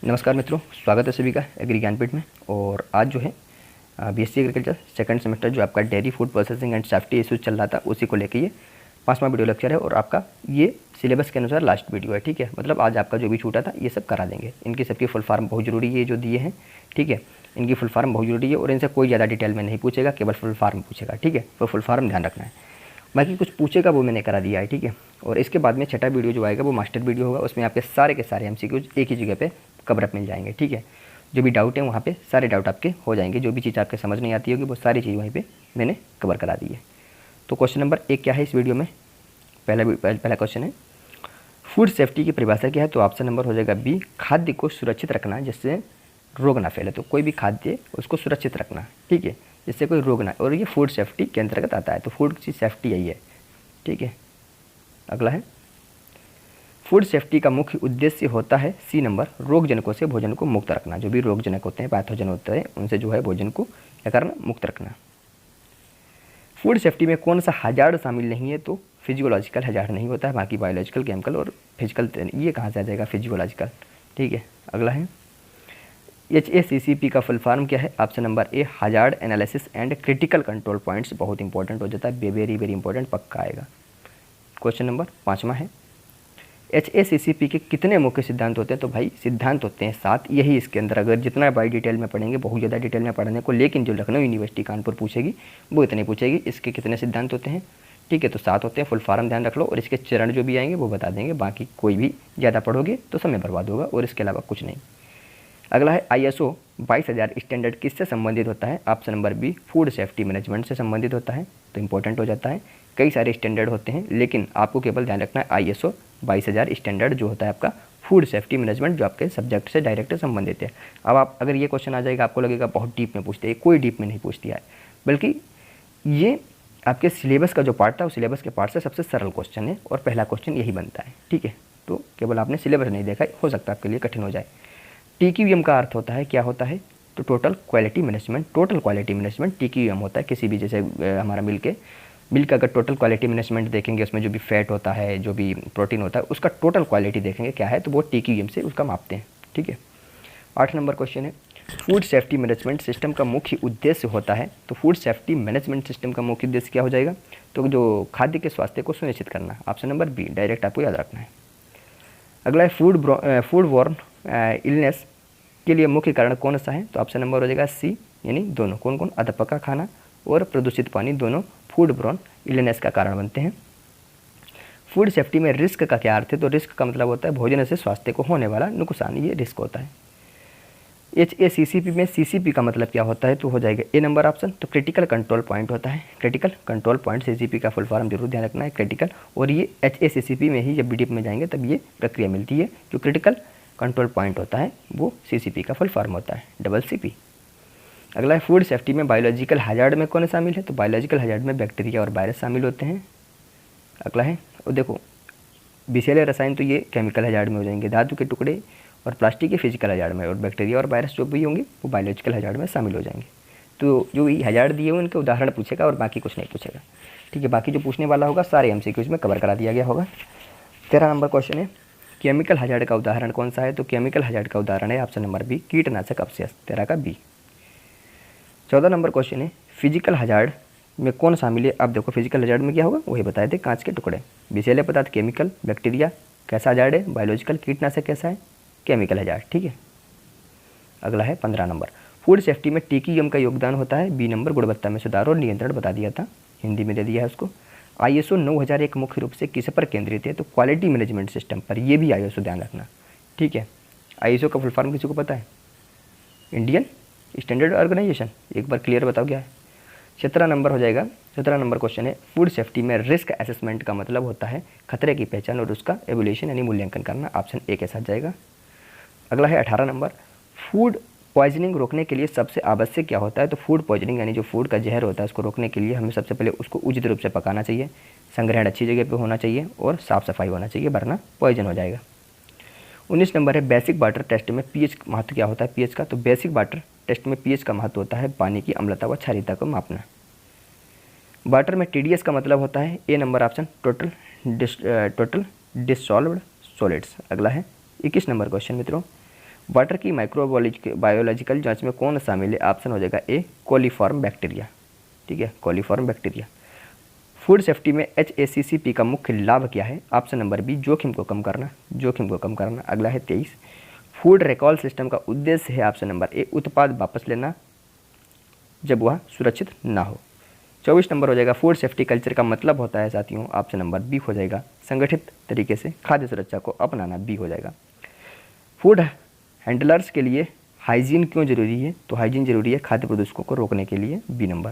नमस्कार मित्रों, स्वागत है सभी का एग्री ज्ञानपीठ में। और आज जो है बीएससी एग्रीकल्चर सेकंड सेमेस्टर जो आपका dairy food processing and safety issues चल रहा था उसी को लेके ये 5वां वीडियो लेक्चर है। और आपका ये सिलेबस के अनुसार लास्ट वीडियो है, ठीक है। मतलब आज आपका जो भी छूटा था ये सब करा देंगे। इनकी सबकी फुल फॉर्म बहुत ज़रूरी है, जो दिए हैं, ठीक है। इनकी फुल फॉर्म बहुत ज़रूरी है और इनसे कोई ज़्यादा डिटेल में नहीं पूछेगा, केवल फुल फॉर्म पूछेगा, ठीक है। तो फुल फॉर्म ध्यान रखना है, बाकी कुछ पूछेगा वो मैंने करा दिया है, ठीक है। और इसके बाद में छठा वीडियो जो आएगा वो मास्टर वीडियो होगा। उसमें आपके सारे के सारे एमसीक्यूज एक ही जगह पे कवर अप मिल जाएंगे, ठीक है। जो भी डाउट है वहाँ पे सारे डाउट आपके हो जाएंगे। जो भी चीज़ आपके समझ नहीं आती होगी वो सारी चीज़ वहीं पे मैंने कवर करा दी है। तो क्वेश्चन नंबर 1 क्या है इस वीडियो में? पहला क्वेश्चन है, फूड सेफ्टी की परिभाषा क्या है? तो ऑप्शन नंबर हो जाएगा बी, खाद्य को सुरक्षित रखना जिससे रोग ना फैले। तो कोई भी खाद्य उसको सुरक्षित रखना, ठीक है, जिससे कोई रोग ना, और ये फूड सेफ्टी के अंतर्गत आता है। तो फूड की सेफ्टी यही है, ठीक है। अगला है, फूड सेफ्टी का मुख्य उद्देश्य होता है सी नंबर, रोगजनकों से भोजन को मुक्त रखना। जो भी रोगजनक होते हैं, पैथोजन होते हैं, उनसे जो है भोजन को क्या करना, मुक्त रखना। फूड सेफ्टी में कौन सा हजार्ड शामिल नहीं है? तो फिजियोलॉजिकल हजार्ड नहीं होता है, बाकी बायोलॉजिकल, केमिकल और फिजिकल, ये कहाँ से आ जाएगा, फिजियोलॉजिकल, ठीक है। अगला है, HACCP का फुल फॉर्म क्या है? Option number A, hazard analysis and critical control points. बहुत इंपॉर्टेंट हो जाता है, वेरी वेरी इंपॉर्टेंट, पक्का आएगा। क्वेश्चन नंबर 5वां है, HACCP के कितने मुख्य सिद्धांत होते हैं? तो भाई सिद्धांत होते हैं 7। यही इसके अंदर अगर जितना बाई डिटेल में पढ़ेंगे, बहुत ज़्यादा डिटेल में पढ़ने को, लेकिन जो लखनऊ यूनिवर्सिटी कानपुर पूछेगी वो इतने पूछेगी, इसके कितने सिद्धांत होते हैं, ठीक है। तो 7 होते हैं, फुल फॉर्म ध्यान रख लो। और इसके चरण जो भी आएंगे वो बता देंगे, बाकी कोई भी ज़्यादा पढ़ोगे तो समय बर्बाद होगा, और इसके अलावा कुछ नहीं। अगला है, ISO 22000 स्टैंडर्ड किससे संबंधित होता है? Option number B, food safety management से संबंधित होता है। तो इंपॉर्टेंट हो जाता है, कई सारे स्टैंडर्ड होते हैं, लेकिन आपको केवल ध्यान रखना है ISO 22000 स्टैंडर्ड जो होता है आपका फूड सेफ्टी मैनेजमेंट, जो आपके सब्जेक्ट से डायरेक्ट संबंधित है। अब आप अगर ये क्वेश्चन आ जाएगा, आपको लगेगा बहुत डीप में पूछते हैं। कोई डीप में नहीं पूछती है, बल्कि ये आपके सिलेबस का जो पार्ट था उस सिलेबस के पार्ट से सबसे सरल क्वेश्चन है, और पहला क्वेश्चन यही बनता है, ठीक है। तो केवल आपने सिलेबस नहीं देखा, हो सकता है आपके लिए कठिन हो जाए। TQM का अर्थ होता है, क्या होता है? तो total quality management. Total quality management TQM होता है। किसी भी, जैसे हमारा मिल्क का अगर टोटल क्वालिटी मैनेजमेंट देखेंगे, उसमें जो भी फैट होता है, जो भी प्रोटीन होता है, उसका टोटल क्वालिटी देखेंगे क्या है, तो वो TQM से उसका मापते हैं, ठीक है। 8 नंबर क्वेश्चन है, फूड सेफ्टी मैनेजमेंट सिस्टम का मुख्य उद्देश्य होता है। तो फूड सेफ्टी मैनेजमेंट सिस्टम का मुख्य उद्देश्य क्या हो जाएगा? तो जो खाद्य के स्वास्थ्य को सुनिश्चित करना। ऑप्शन नंबर बी, डायरेक्ट आपको याद रखना है। अगला है, फूड वॉर्न इलनेस के लिए मुख्य कारण कौन सा है? तो ऑप्शन नंबर हो जाएगा सी, यानी दोनों। कौन कौन? अधपका खाना और प्रदूषित पानी, दोनों फूड ब्रॉन इलनेस का कारण बनते हैं। फूड सेफ्टी में रिस्क का क्या अर्थ है? तो रिस्क का मतलब होता है भोजन से स्वास्थ्य को होने वाला नुकसान, ये रिस्क होता है। HACCP में CCP का मतलब क्या होता है? तो हो जाएगा ए नंबर ऑप्शन। तो क्रिटिकल कंट्रोल पॉइंट होता है। क्रिटिकल कंट्रोल पॉइंट CCP का फुल फॉर्म जरूर ध्यान रखना है, क्रिटिकल। और ये HACCP में ही जब डीप में जाएंगे तब ये प्रक्रिया मिलती है। जो क्रिटिकल कंट्रोल पॉइंट होता है वो CCP का फुल फॉर्म होता है, CCP। अगला है, फूड सेफ्टी में बायोलॉजिकल हजार्ड में कौन शामिल है? तो बायोलॉजिकल हजार्ड में बैक्टीरिया और वायरस शामिल होते हैं। अगला है, और देखो विषैले रसायन तो ये केमिकल हजार्ड में हो जाएंगे, धातु के टुकड़े और प्लास्टिक के फिजिकल हजार्ड में, और बैक्टीरिया और वायरस जो भी होंगे वो बायोलॉजिकल हजार्ड में शामिल हो जाएंगे। तो जो ये हजार्ड दिए हुए उनके उदाहरण पूछेगा और बाकी कुछ नहीं पूछेगा, ठीक है। बाकी जो पूछने वाला होगा सारे MCQs में कवर करा दिया गया होगा। 13 नंबर क्वेश्चन है, केमिकल हजार्ड का उदाहरण कौन सा है? तो केमिकल हजार्ड का उदाहरण है ऑप्शन नंबर बी, कीटनाशक अपशिष्ट। 13 का बी। 14 नंबर क्वेश्चन है, फिजिकल हजार्ड में कौन शामिल है? अब देखो फिजिकल हजार्ड में क्या होगा वही बताए थे, कांच के टुकड़े, विषैले पदार्थ केमिकल, बैक्टीरिया कैसा हजार्ड है, बायोलॉजिकल, कीटनाशक कैसा है, केमिकल हजार्ड, ठीक है। अगला है 15 नंबर, फूड सेफ्टी में TQM का योगदान होता है बी नंबर, गुणवत्ता में सुधार और नियंत्रण, बता दिया था, हिंदी में दे दिया है उसको। ISO 9001 मुख्य रूप से किस पर केंद्रित है? तो क्वालिटी मैनेजमेंट सिस्टम पर। ये भी ISO ध्यान रखना, ठीक है। ISO का फुल फॉर्म किसी को पता है? Indian standard organisation. एक बार क्लियर बताओ क्या है। 17 नंबर हो जाएगा। 17 नंबर क्वेश्चन है, फूड सेफ्टी में रिस्क असेसमेंट का मतलब होता है खतरे की पहचान और उसका एवोल्यूशन यानी मूल्यांकन करना। ऑप्शन ए के साथ जाएगा। अगला है 18 नंबर, फूड पॉइजनिंग रोकने के लिए सबसे आवश्यक क्या होता है? तो फूड पॉइजनिंग यानी जो फूड का जहर होता है उसको रोकने के लिए हमें सबसे पहले उसको उचित रूप से पकाना चाहिए, संग्रहण अच्छी जगह पे होना चाहिए और साफ़ सफाई होना चाहिए, वरना पॉइजन हो जाएगा। 19 नंबर है, बेसिक वाटर टेस्ट में pH महत्व क्या होता है? pH का, तो बेसिक वाटर टेस्ट में pH का महत्व होता है पानी की अम्लता व क्षारीयता को मापना। वाटर में TDS का मतलब होता है A number option, total dissolved solids. अगला है 21 नंबर क्वेश्चन मित्रों, वाटर की बायोलॉजिकल जांच में कौन शामिल है? ऑप्शन हो जाएगा ए कोलीफॉर्म बैक्टीरिया, ठीक है, कोलीफॉर्म बैक्टीरिया। फूड सेफ्टी में HACCP का मुख्य लाभ क्या है? ऑप्शन नंबर बी जोखिम को कम करना, जोखिम को कम करना। अगला है 23, फूड रिकॉल सिस्टम का उद्देश्य है ऑप्शन नंबर ए उत्पाद वापस लेना जब वह सुरक्षित ना हो। 24 नंबर हो जाएगा फूड सेफ्टी कल्चर का मतलब होता है साथियों, ऑप्शन नंबर बी हो जाएगा संगठित तरीके से खाद्य सुरक्षा को अपनाना, बी हो जाएगा। फूड हैंडलर्स के लिए हाइजीन क्यों जरूरी है? तो हाइजीन जरूरी है खाद्य प्रदूषकों को रोकने के लिए, बी नंबर।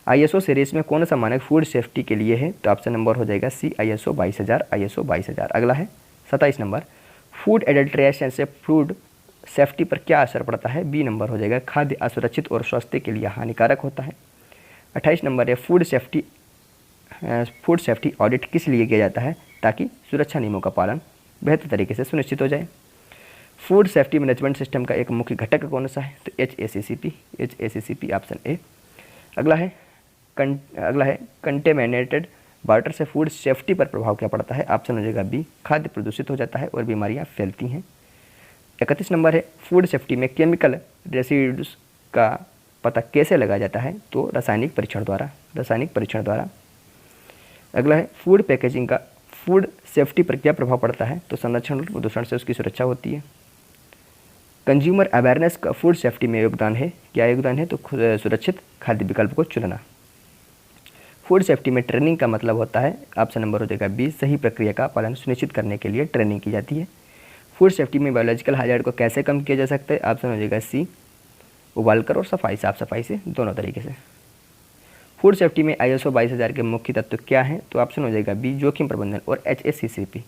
ISO सीरीज में कौन सा मानक फूड सेफ्टी के लिए है? तो ऑप्शन नंबर हो जाएगा सी ISO 22000। अगला है 27 नंबर, फूड एडल्ट्रेशन से फूड सेफ्टी पर क्या असर पड़ता है? बी नंबर हो जाएगा खाद्य असुरक्षित और स्वास्थ्य के लिए हानिकारक होता है। 28 नंबर है फूड सेफ्टी ऑडिट किस लिए किया जाता है? ताकि सुरक्षा नियमों का पालन बेहतर तरीके से सुनिश्चित हो जाए। फूड सेफ्टी मैनेजमेंट सिस्टम का एक मुख्य घटक कौन सा है? तो HACCP ऑप्शन ए। अगला है कंटेमिनेटेड वाटर से फूड सेफ्टी पर प्रभाव क्या पड़ता है? ऑप्शन हो जाएगा बी खाद्य प्रदूषित हो जाता है और बीमारियां फैलती हैं। 31 नंबर है फूड सेफ्टी में केमिकल रेसिड्यूज का पता कैसे लगाया जाता है? तो रासायनिक परीक्षण द्वारा। अगला है फूड पैकेजिंग का फूड सेफ्टी पर क्या प्रभाव पड़ता है? तो संरक्षण और प्रदूषण से उसकी सुरक्षा होती है। कंज्यूमर अवेयरनेस का फूड सेफ्टी में योगदान है, क्या योगदान है? तो सुरक्षित खाद्य विकल्प को चुनना। फूड सेफ्टी में ट्रेनिंग का मतलब होता है, ऑप्शन नंबर हो जाएगा बी सही प्रक्रिया का पालन सुनिश्चित करने के लिए ट्रेनिंग की जाती है। फूड सेफ्टी में बायोलॉजिकल हाइजार्ड को कैसे कम किया जा सकता है? ऑप्शन हो जाएगा सी उबालकर और साफ सफाई से, दोनों तरीके से। फूड सेफ्टी में ISO 22000 के मुख्य तत्व क्या हैं? तो ऑप्शन हो जाएगा बी जोखिम प्रबंधन और HACCP।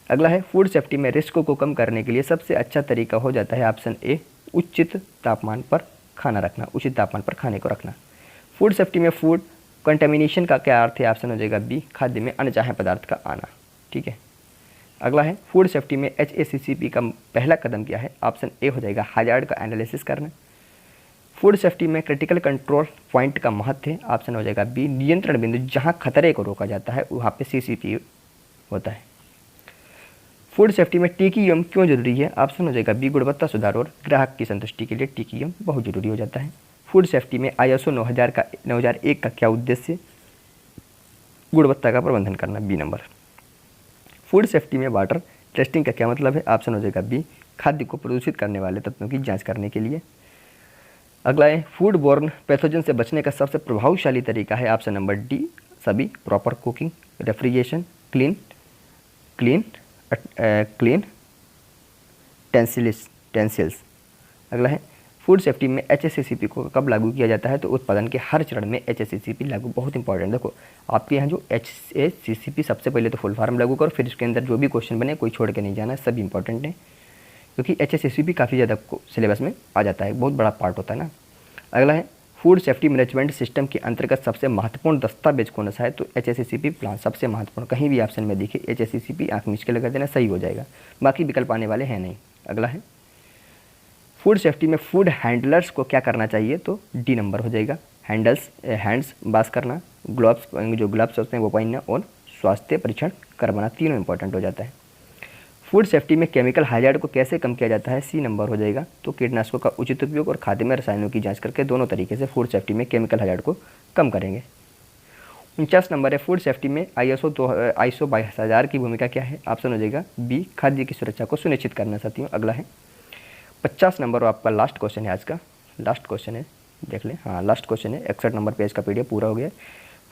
अगला है फूड सेफ्टी में रिस्क को कम करने के लिए सबसे अच्छा तरीका हो जाता है ऑप्शन ए उचित तापमान पर खाने को रखना। फूड सेफ्टी में फूड कंटेमिनेशन का क्या अर्थ है? ऑप्शन हो जाएगा बी खाद्य में अनचाहे पदार्थ का आना, ठीक है। अगला है फूड सेफ्टी में HACCP का पहला कदम क्या है? ऑप्शन ए हो जाएगा हाजार्ड का एनालिसिस करना। फूड सेफ्टी में क्रिटिकल कंट्रोल पॉइंट का महत्व है, ऑप्शन हो जाएगा बी नियंत्रण बिंदु जहां खतरे को रोका जाता है वहां पे CCP होता है। फूड सेफ्टी में TQM क्यों जरूरी है? ऑप्शन हो जाएगा बी गुणवत्ता सुधार और ग्राहक की संतुष्टि के लिए TQM बहुत जरूरी हो जाता है। फूड सेफ्टी में ISO 9001 का क्या उद्देश्य? गुणवत्ता का प्रबंधन करना, बी नंबर। फूड सेफ्टी में वाटर टेस्टिंग का क्या मतलब है? ऑप्शन हो जाएगा बी खाद्य को प्रदूषित करने वाले तत्वों की जांच करने के लिए। अगला है फूड बोर्न पैथोजन से बचने का सबसे प्रभावशाली तरीका है, ऑप्शन नंबर डी सभी प्रॉपर कुकिंग, रेफ्रिजरेशन, क्लीन टेंसिल्स। अगला है फूड सेफ्टी में HACCP को कब लागू किया जाता है? तो उत्पादन के हर चरण में HACCP लागू बहुत इंपॉर्टेंट। देखो आपके यहाँ जो HACCP सबसे पहले तो फुल फॉर्म लागू करो, फिर उसके अंदर जो भी क्वेश्चन बने कोई छोड़ के नहीं जाना, सब इंपॉर्टेंट है क्योंकि HACCP काफ़ी ज़्यादा सिलेबस में आ जाता है, बहुत बड़ा पार्ट होता है ना। अगला है फूड सेफ्टी मैनेजमेंट सिस्टम के अंतर्गत सबसे महत्वपूर्ण दस्तावेज कौन सा है? तो HACCP प्लान सबसे महत्वपूर्ण, कहीं भी ऑप्शन में देखिए HACCP आँख मीच के लगा देना, सही हो जाएगा, बाकी विकल्प आने वाले हैं नहीं। अगला है फूड सेफ्टी में फूड हैंडलर्स को क्या करना चाहिए? तो डी नंबर हो जाएगा हैंड्स वाश करना, जो ग्लव्स होते हैं वो पहनना और स्वास्थ्य परीक्षण करवाना, तीनों इंपॉर्टेंट हो जाता है। फूड सेफ्टी में केमिकल हाइजार्ड को कैसे कम किया जाता है? सी नंबर हो जाएगा, तो कीटनाशकों का उचित उपयोग और खाद्य में रसायनों की जांच करके दोनों तरीके से फूड सेफ्टी में केमिकल हाइजार्ड को कम करेंगे। 49 नंबर है फूड सेफ्टी में ISO 22000 की भूमिका क्या है? ऑप्शन हो जाएगा बी खाद्य की सुरक्षा को सुनिश्चित करना साथियों। अगला है 50 नंबर और आपका लास्ट क्वेश्चन है, आज का लास्ट क्वेश्चन है, देख लें। हाँ लास्ट क्वेश्चन है, 61 नंबर पेज का PDF पूरा हो गया।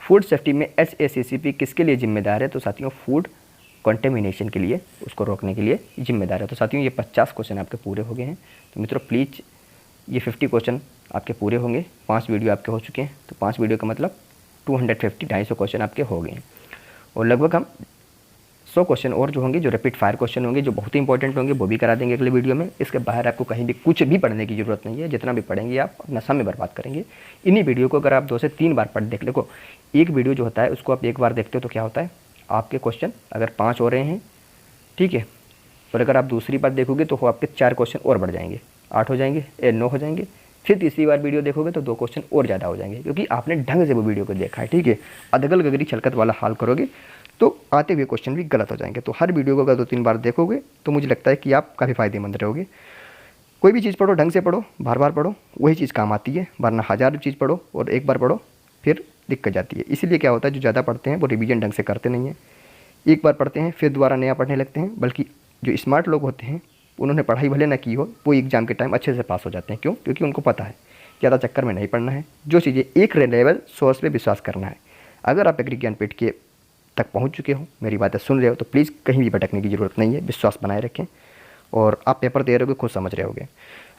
फूड सेफ्टी में HACCP किसके लिए जिम्मेदार है? तो साथियों फूड कंटेमिनेशन के लिए, उसको रोकने के लिए जिम्मेदार है। तो साथियों ये 50 क्वेश्चन आपके पूरे हो गए हैं। तो मित्रों प्लीज़ ये 50 क्वेश्चन आपके पूरे होंगे, 5 वीडियो आपके हो चुके हैं, तो 5 वीडियो का मतलब 250 क्वेश्चन आपके हो गए हैं। और लगभग हम 100 क्वेश्चन और जो होंगे, जो रैपिड फायर क्वेश्चन होंगे, जो बहुत ही इंपॉर्टेंट होंगे, वो भी करा देंगे अगले वीडियो में। इसके बाहर आपको कहीं भी कुछ भी पढ़ने की ज़रूरत नहीं है, जितना भी पढ़ेंगे आप अपना समय बर्बाद करेंगे। इन्हीं वीडियो को अगर आप 2 से 3 बार पढ़ देख लो, एक वीडियो जो होता है उसको आप एक बार देखते हो तो क्या होता है, आपके क्वेश्चन अगर 5 हो रहे हैं, ठीक है, और अगर आप दूसरी बार देखोगे तो आपके 4 क्वेश्चन और बढ़ जाएंगे, 8 हो जाएंगे, 9 हो जाएंगे। फिर तीसरी बार वीडियो देखोगे तो 2 क्वेश्चन और ज़्यादा हो जाएंगे, क्योंकि आपने ढंग से वो वीडियो को देखा है, ठीक है। अदगल गगरी छलकत वाला हाल करोगे तो आते हुए क्वेश्चन भी गलत हो जाएंगे। तो हर वीडियो को अगर 2-3 बार देखोगे तो मुझे लगता है कि आप काफ़ी फ़ायदेमंद रहोगे। कोई भी चीज़ पढ़ो, ढंग से पढ़ो, बार बार पढ़ो, वही चीज़ काम आती है, वरना हज़ार चीज़ पढ़ो और एक बार पढ़ो फिर दिक्कत जाती है। इसीलिए क्या होता है, जो ज़्यादा पढ़ते हैं वो रिवीजन ढंग से करते नहीं हैं, एक बार पढ़ते हैं फिर दोबारा नया पढ़ने लगते हैं। बल्कि जो स्मार्ट लोग होते हैं उन्होंने पढ़ाई भले ना की हो, वो एग्ज़ाम के टाइम अच्छे से पास हो जाते हैं। क्यों? क्योंकि उनको पता है ज़्यादा चक्कर में नहीं पढ़ना है, जो चीज़ें एक रिलायबल सोर्स पे विश्वास करना है। अगर आप एग्री ज्ञानपीठ के तक पहुंच चुके हो, मेरी बातें सुन रहे हो, तो प्लीज़ कहीं भी भटकने की ज़रूरत नहीं है, विश्वास बनाए रखें और आप पेपर दे रहे होगे खुद समझ रहे होगे।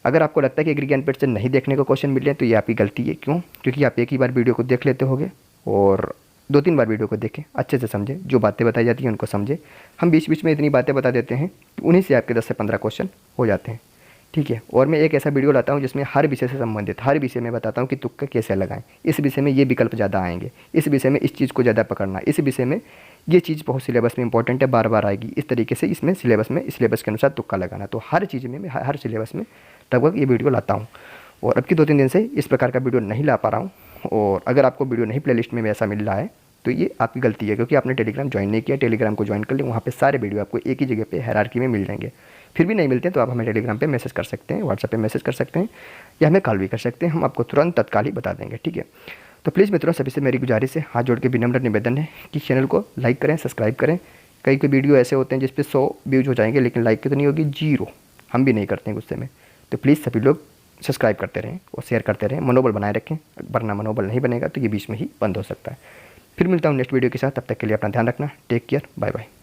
अगर आपको लगता है कि एग्री ज्ञानपीठ से नहीं देखने को क्वेश्चन मिल रहे हैं तो ये आपकी गलती है। क्यों? क्योंकि आप एक ही बार वीडियो को देख लेते होगे और 2-3 बार वीडियो को देखें, अच्छे से समझें, जो बातें बताई जाती हैं उनको समझें। हम बीच बीच में इतनी बातें बता देते हैं कि उन्हीं से आपके 10 से 15 क्वेश्चन हो जाते हैं। ठीक है, और मैं एक ऐसा वीडियो लाता हूँ जिसमें हर विषय से संबंधित हर विषय में बताता हूँ कि तुक्का कैसे लगाएं, इस विषय में ये विकल्प ज़्यादा आएंगे, इस विषय में इस चीज़ को ज़्यादा पकड़ना, इस विषय में ये चीज़ बहुत सिलेबस में इंपॉर्टेंट है, बार बार आएगी, इस तरीके से इसमें सिलेबस के अनुसार तुक्का लगाना। तो हर चीज़ में मैं हर सिलेबस में लगभग ये वीडियो लाता हूँ और अब की 2-3 दिन से इस प्रकार का वीडियो नहीं ला पा रहा हूँ। और अगर आपको वीडियो नहीं प्लेलिस्ट में वैसा मिल रहा है तो ये आपकी गलती है, क्योंकि आपने टेलीग्राम ज्वाइन नहीं किया। टेलीग्राम को ज्वाइन कर लें, वहाँ पे सारे वीडियो आपको एक ही जगह पे हायरार्की में मिल जाएंगे। फिर भी नहीं मिलते तो आप हमें टेलीग्राम पे मैसेज कर सकते हैं, व्हाट्सएप पे मैसेज कर सकते हैं या हमें कॉल भी कर सकते हैं, हम आपको तुरंत तत्काल ही बता देंगे। ठीक है, तो प्लीज़ मित्रों सभी से मेरी गुजारिश है, हाथ जोड़ के विनम्र निवेदन है कि चैनल को लाइक करें, सब्सक्राइब करें। कई कोई वीडियो ऐसे होते हैं जिस पे 100 व्यूज हो जाएंगे लेकिन लाइक कितनी होगी, 0। हम भी नहीं करते हैं गुस्से में। तो प्लीज़ सभी लोग सब्सक्राइब करते रहें और शेयर करते रहें, मनोबल बनाए रखें, वरना मनोबल नहीं बनेगा तो ये बीच में ही बंद हो सकता है। फिर मिलता हूँ नेक्स्ट वीडियो के साथ, तब तक के लिए अपना ध्यान रखना। Take care, bye bye.